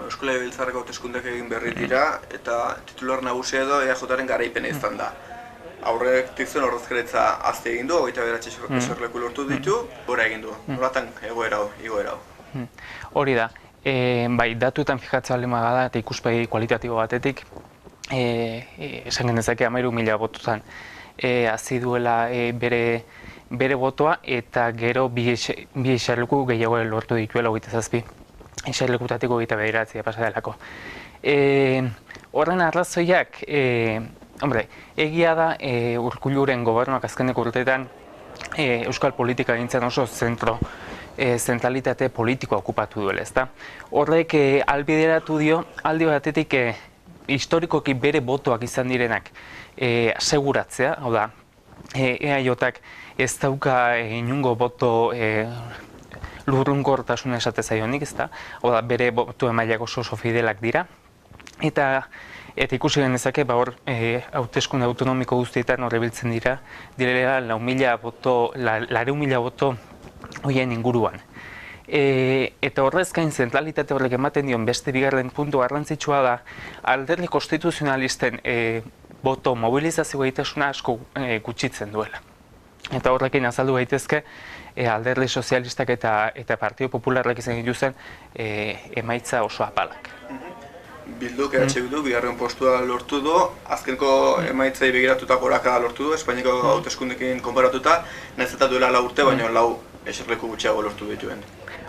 Eusko Legebiltzarreko hauteskundeak egin berri dira eta titular nagusia edo EAJaren garaipena izan da. Aurretik zuen ordezkaritza azte egin du, 29 eserleku lortu ditu, gora egin du. Nolatan igoera hau? Hori da, bai, datuetan fijatzea lema da eta ikuspegi kualitatibo batetik, esan genezake 13.000 bototan hasi duela bere botoa eta gero bi eserleku gehiago lortu dituela 27 eserlekutatik 29 pasa delako. Horren arrazoiak, egia da Urkulluren gobernuak azkeneko urteetan euskal politika gintzen oso zentralitate politikoa okupatu duela, ezta? Horrek albideratu dio, aldi batetik historikoki bere botoak izan direnak aseguratzea, hau da, EAJak ez dauka inungo boto lurrunkortasuna esate zaionik, ezta? Hau da, bere boto emailak oso fidelak dira. Eta ikusi genezake, hor, hauteskunde autonomiko guztietan horre biltzen direla 4.000 boto horien inguruan. Eta horrez gain zentralitate horrek ematen dion beste bigarren puntu garrantzitsua da, alderdi konstituzionalisten boto mobilizazio gaitasuna asko gutxitzen duela. Eta horrekin azaldu gaitezke, alderdi sozialistak eta Partido Popularrak izan dituzten emaitza oso apalak. Bilduk Bildu bigarren postua lortu du, azkeneko emaitzai begiratuta gorakada lortu du, Espainiako hauteskundeekin konparatuta, nahiz eta duela 4 urte, baina 4 eserleku gutxiago lortu dituen.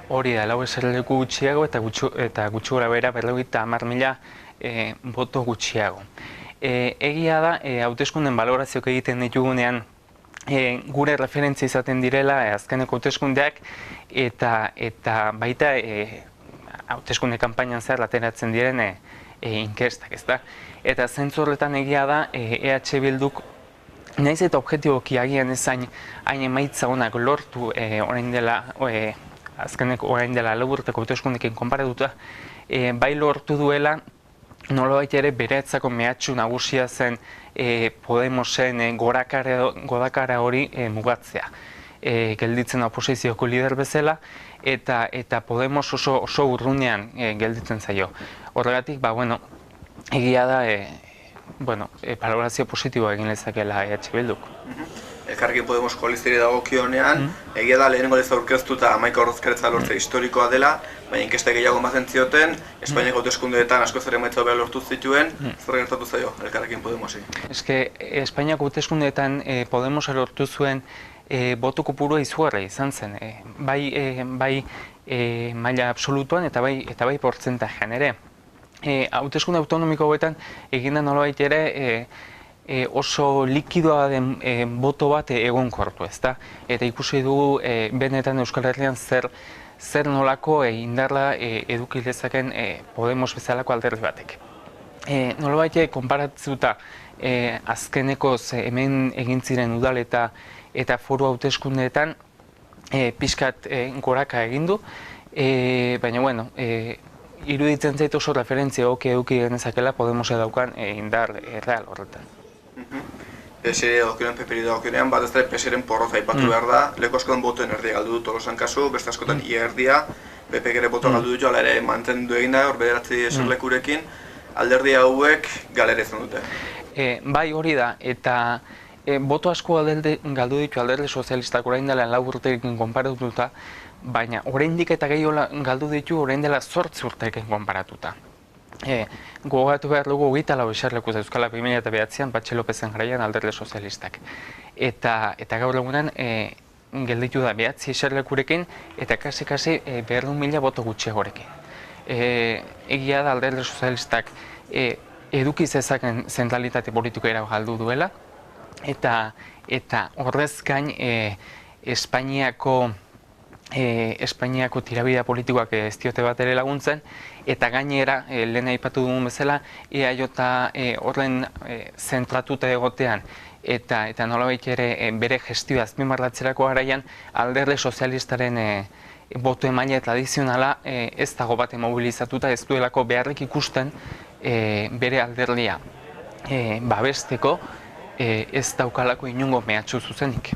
Hori da, 4 eserleku gutxiago eta gutxi gora bera 50.000 boto gutxiago. Egia da, hauteskunden balorazioak egiten ditugunean gure referentzia izaten direla azkeneko hauteskundeak eta baita hauteskunde kanpainan zehar ateratzen diren inkestak, ezta? Eta zentzu horretan egia da, EH Bilduk nahiz eta objektiboki agian ez hain emaitza onak lortu orain dela lau urteko hauteskundeekin konparatuta, bai lortu duela nolabait ere beretzako mehatxu nagusia zen Podemosen godakara hori mugatzea. Gelditzen oposizioko lider bezala, eta Podemos oso urrunean gelditzen zaio. Horregatik, egia da, balorazio positiboa egin lezakela EH Bilduk. Elkarrekin Podemos koalizioari dagokionean, egia da lehenengo lez aurkeztuta 11 ordezkaritza lortze historikoa dela, baina inkesta gehiago ematen zioten, Espainiako hauteskundeetan askoz ere emaitza hobea lortu zituen, zer gertatu zaio Elkarrekin Podemosi? Espainiako hauteskundeetan Podemos lortu zuen boto kopurua izugarria izan zen, bai maila absolutuan eta bai portzentajean ere. Hauteskunde autonomiko hauetan eginda nolabait ere oso likidoa den boto bat egonkortu, ezta? Eta ikusi dugu benetan Euskal Herrian zer nolako indarra eduki lezaken Podemos bezalako alderdi batek. Nolabait konparatzuta azkenekoz hemen egin ziren udal eta foru hauteskundeetan pixkat goraka egin du, baina iruditzen zait oso referentzia eduki genezakela Podemos daukan indar real horretan. PSR dagokionean, PP-ri dagokionean, bat ez da PSR-en porroz aipatu behar da, leku askotan botoen erdia galdu du Tolosan kasu, beste askotan ia erdia, PP ere botoa galdu ditu, ala ere mantendu egin da, hor 9 eserlekurekin, alderdi hauek galera izan dute. Bai hori da, eta boto asko galdu ditu alderdi sozialistak orain dela 4 urteekin konparatuta, baina oraindik eta gehiago galdu ditu orain dela 8 urteekin konparatuta. Gogatu behar dugu 24 eserleku Euskala 2009an Patxi Lopezen garaian alderdi sozialistak. Eta gaur egunean gelditu da 9 eserlekurekin eta kasi 200.000 boto gutxiagorekin. Egia da alderdi sozialistak eduki zezaken zentralitate politikoa galdu duela, eta horrez gain Espainiako tirabidea politikoak ez diote bat ere laguntzen, eta gainera, lehen aipatu dugun bezala, EAJ horren zentratuta egotean, eta nolabait ere bere gestioa azpimarratzerako garaian, alderdi sozialistaren boto emaile tradizionala ez dago bat mobilizatuta, ez duelako beharrik ikusten bere alderdia babesteko, ez daukalako inongo mehatxu zuzenik.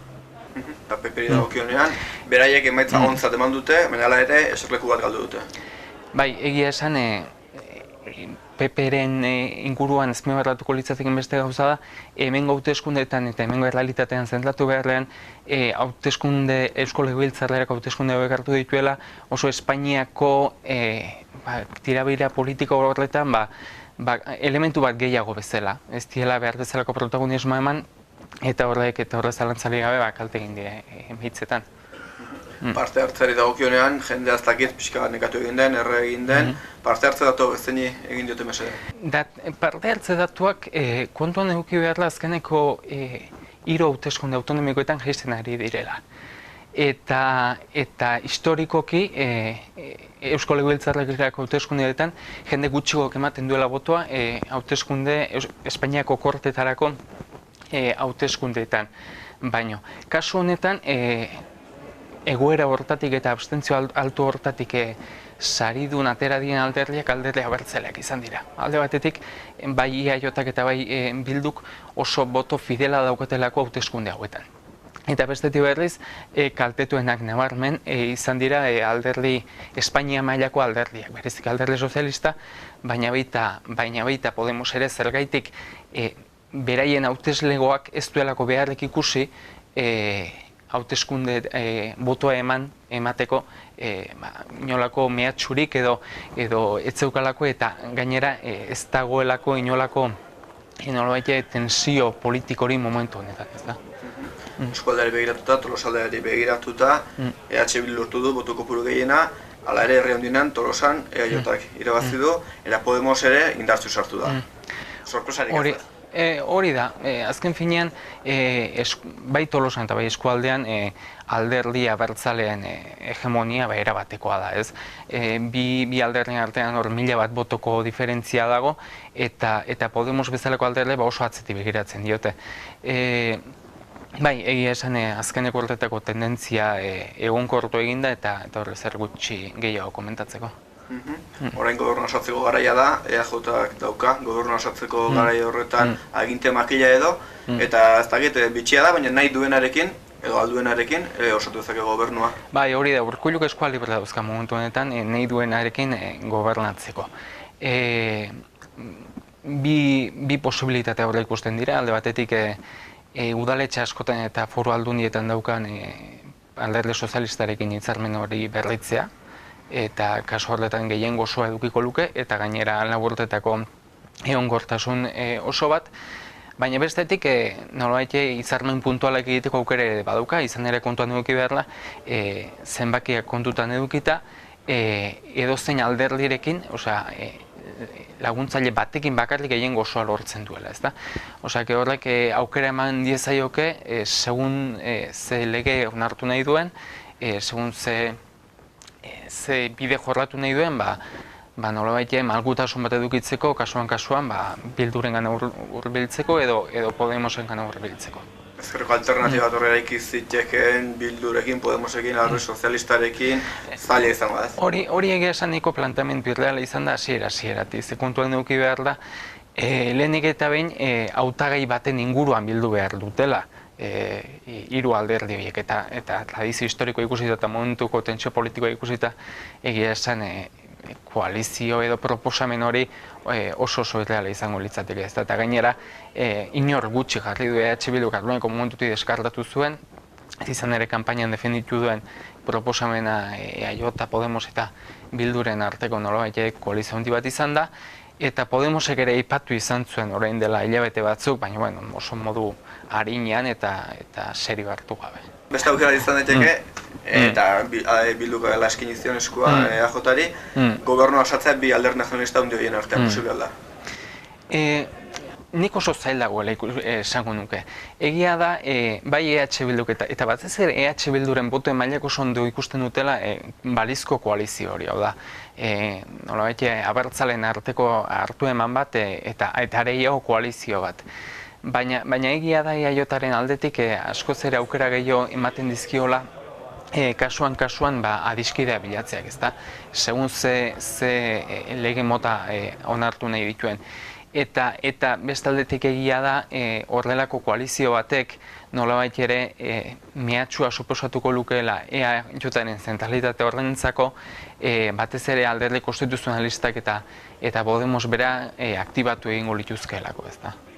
Eta PP-ri dagokionean, beraiek emaitza ontzat eman dute, baina hala ere eserleku bat galdu dute. Bai, egia esan, PPren inguruan azpimarratuko litzateken beste gauza da, hemengo hauteskundeetan eta hemengo errealitatean zentratu beharrean, Eusko Legebiltzarrerako hauteskunde hauek hartu dituela, oso Espainiako tirabira politiko horretan elementu bat gehiago bezala. Ez diela behar bezalako protagonismoa eman, eta horrek zalantzari gabe kalte egin die hitzetan. Parte hartzeari dagokionean, jendea ez dakit pixka bat nekatu egin den, erre egin den, parte hartze datu bezeni egin diote mesede. Parte hartze datuak kontuan eduki beharla azkeneko 3 hauteskunde autonomikoetan jaisten ari direla. Eta historikoki Eusko Legebiltzarrerako hauteskundeetan jende gutxigok ematen duela botoa hauteskunde Espainiako kortetarako hauteskundeetan. Baino, kasu honetan egoera hortatik eta abstentzio altu hortatik saridun atera dien alderdiak alderdi abertzaleak izan dira. Alde batetik, bai IAJak eta bai Bilduk oso boto fidela daukatelako hauteskunde hauetan. Eta bestetik berriz, kaltetuenak nabarmen izan dira alderdi Espainia mailako alderdiak, berezik alderdi sozialista, baina baita Podemos ere zergaitik beraien hauteslegoak ez duelako beharrik ikusi hauteskunde botoa emateko inolako mehatxurik edo etzeukalako eta gainera ez dagoelako inolako tensio politikori momentu honetan, ez da? Eskualdeari begiratuta, Tolosaldeari begiratuta, EH Bildu lortu du boto kopuru gehiena, hala ere herri handinan Tolosan EAJak irabazi du, eta Podemos ere indartsu sartu da. Sorpresarik ez da. Hori da, azken finean, bai Tolosan eta bai eskualdean alderdi abertzaleen hegemonia erabatekoa da, ez? Bi alderdien artean hor 1000 bat botoko diferentzia dago, eta Podemos bezalako alderdi oso atzetik begiratzen diote. Bai, egia esan azkeneko urtetako tendentzia egonkortu eginda eta horre zer gutxi gehiago komentatzeko. Orain gobernu osatzeko garaia da, EAJak dauka, gobernu osatzeko garaia horretan aginte makila edo, eta ez dakit bitxia da, baina nahi duenarekin, edo alduenarekin, osatu dezake gobernua. Bai, hori da, Urkulluk eskua libre dauzka momentu honetan, nahi duenarekin gobernatzeko. Bi posibilitate horre ikusten dira, alde batetik udaletxe askotan eta foru aldundietan daukan alderdi sozialistarekin hitzarmen hori berritzea, eta kasu horretan gehien gozoa edukiko luke, eta gainera laburtetako egonkortasun oso bat, baina bestetik nolabait hitzarmen puntualak egiteko aukera ere badauka, izan ere kontuan eduki beharla, zenbakiak kontutan edukita, edozein alderdirekin, laguntzaile batekin bakarrik gehien gozoa lortzen duela, ezta? Horrek aukera eman diezaioke, segun ze lege onartu nahi duen, segun ze bide jorratu nahi duen, nolabait malgutasun bat edukitzeko, kasuan Bilduren gana hurbiltzeko edo Podemosen gana hurbiltzeko. Ezkerreko alternatiba horrela ikiziteken Bildurekin, Podemosekin, alderdi sozialistarekin, zaila izango da. Hori egia esan niko plantamendu irreala izan da hasieratik, ze kontuan eduki behar da, lehenik eta behin hautagai baten inguruan bildu behar dutela. 3 alderdi horiek eta tradizio historiko ikusita eta momentuko tentsio politikoa ikusita egia esan koalizio edo proposamen hori oso irreala izango litzateke, ez da, eta gainera inor gutxi jarri du EH Bilduk ardueneko momentutik deskartatu zuen, izan ere kanpainan defenditu duen proposamena EAJ, Podemos eta Bilduren arteko nolabait koalizio handi bat izan da, eta Podemosek ere aipatu izan zuen orain dela hilabete batzuk, baina oso modu arinean eta serio hartu gabe. Beste aukera izan daiteke, eta Bilduk laskin izion eskua EAJari, gobernua osatzea bi alderdi nazionalista handi horien artean posible da. Nik oso zail dagoela esango nuke. Egia da, bai EH Bilduk eta batez ere EH Bilduren botoen mailako ondo ikusten dutela balizko koalizio hori, hau da. Nolabait abertzalen arteko hartu eman bat eta areiago koalizio bat. Baina egia da EAJaren aldetik askoz ere aukera gehiago ematen dizkiola kasuan adiskidea bilatzeak, ezta? Segun ze lege mota onartu nahi dituen. Eta bestaldetik egia da horrelako koalizio batek nolabait ere mehatxua suposatuko lukeela EAJaren zentralitate horrentzako batez ere alderdi konstituzionalistak eta Podemos bera aktibatu egingo lituzkeelako, ez da.